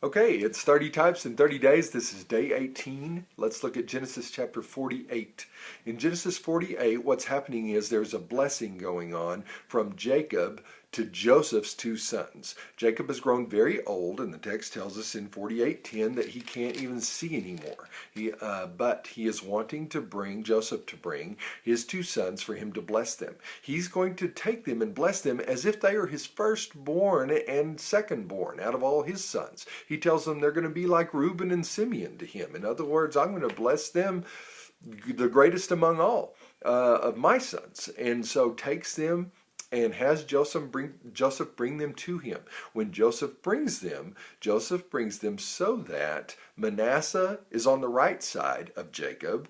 Okay, it's 30 types in 30 days. This is day 18. Let's look at Genesis chapter 48. In Genesis 48, what's happening is there's a blessing going on from Jacob to Joseph's two sons. Jacob has grown very old, and the text tells us in 48:10 that he can't even see anymore. But he is wanting to bring Joseph to bring his two sons for him to bless them. He's going to take them and bless them as if they are his firstborn and secondborn out of all his sons. He tells them they're going to be like Reuben and Simeon to him. In other words, I'm going to bless them, the greatest among all of my sons. And so takes them and has Joseph bring them to him. When Joseph brings them so that Manasseh is on the right side of Jacob,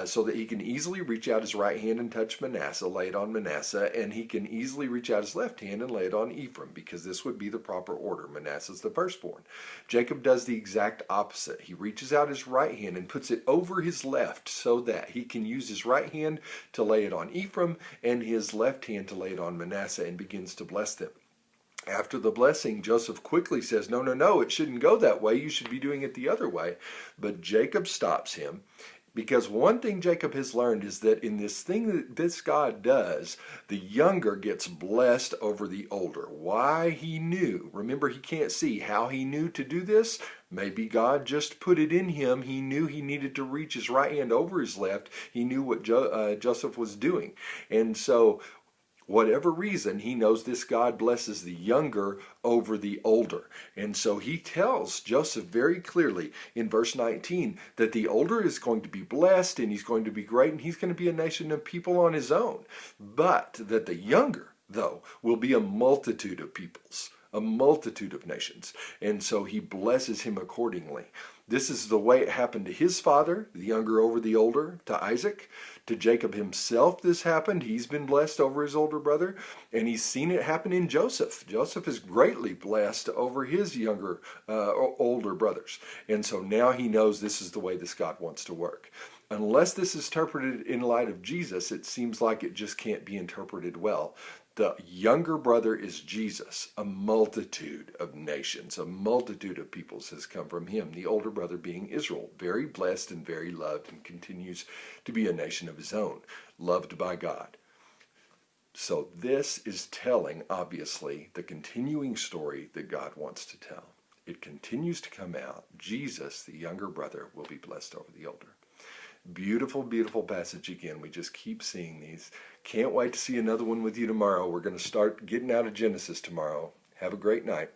so that he can easily reach out his right hand and touch Manasseh, lay it on Manasseh, and he can easily reach out his left hand and lay it on Ephraim, because this would be the proper order. Manasseh's the firstborn. Jacob does the exact opposite. He reaches out his right hand and puts it over his left so that he can use his right hand to lay it on Ephraim and his left hand to lay it on Manasseh, and begins to bless them. After the blessing, Joseph quickly says, no, it shouldn't go that way. You should be doing it the other way. But Jacob stops him, because one thing Jacob has learned is that in this thing that this God does, the younger gets blessed over the older. Why? He knew. Remember, he can't see how he knew to do this. Maybe God just put it in him. He knew he needed to reach his right hand over his left. He knew what Joseph was doing. And so, whatever reason, he knows this God blesses the younger over the older. And so he tells Joseph very clearly in verse 19 that the older is going to be blessed, and he's going to be great, and he's going to be a nation of people on his own. But that the younger, though, will be a multitude of peoples, a multitude of nations. And so he blesses him accordingly. This is the way it happened to his father, the younger over the older, to Isaac. To Jacob himself this happened. He's been blessed over his older brother, and he's seen it happen in Joseph. Joseph is greatly blessed over his younger, older brothers. And so now he knows this is the way this God wants to work. Unless this is interpreted in light of Jesus, it seems like it just can't be interpreted well. The younger brother is Jesus. A multitude of nations, a multitude of peoples has come from him. The older brother being Israel, very blessed and very loved, and continues to be a nation of his own, loved by God. So this is telling, obviously, the continuing story that God wants to tell. It continues to come out. Jesus, the younger brother, will be blessed over the older. Beautiful, beautiful passage again. We just keep seeing these. Can't wait to see another one with you tomorrow. We're going to start getting out of Genesis tomorrow. Have a great night.